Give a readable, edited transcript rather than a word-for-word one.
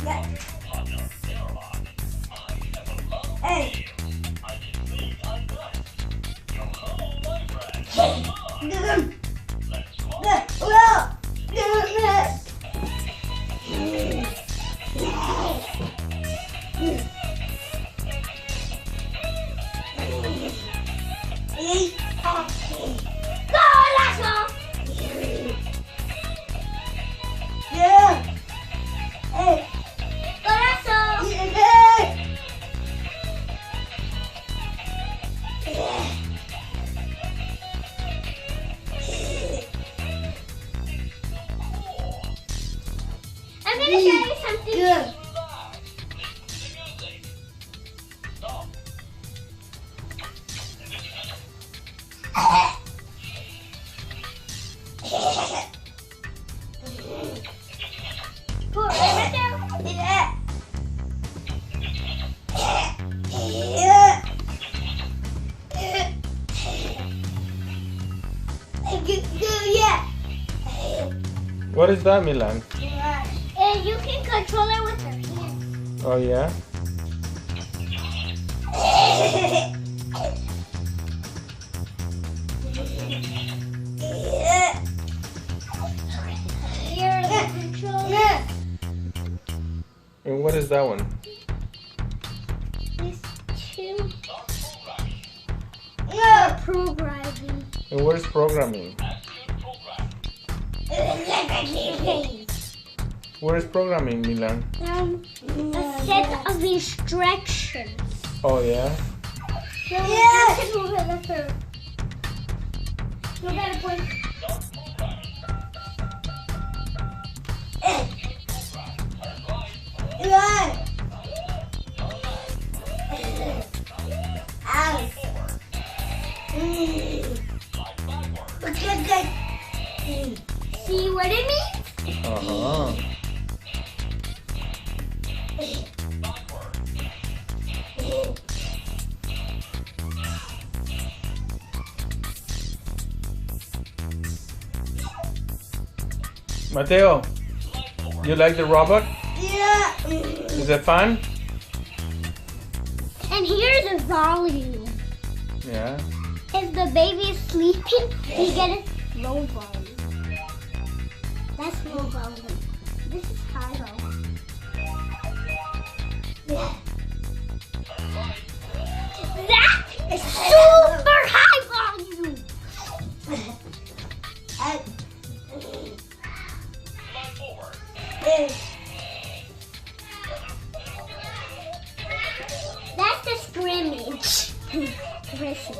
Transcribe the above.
Hey. I'm gonna show you something. Good. What is that, Milan? You can control it with your hands. Oh yeah? Here's the controller. And what is that one? These two programming. And what is programming? What is programming, Milan? A set of instructions. Oh yeah? So you can move it through. Move that point. See what it means? Uh-huh. Mateo, you like the robot? Yeah. Is it fun? And here's the volume. Yeah. If the baby is sleeping, we get a low volume. That's low volume. This is high volume. That is super high volume. That's the scrimmage. Listen.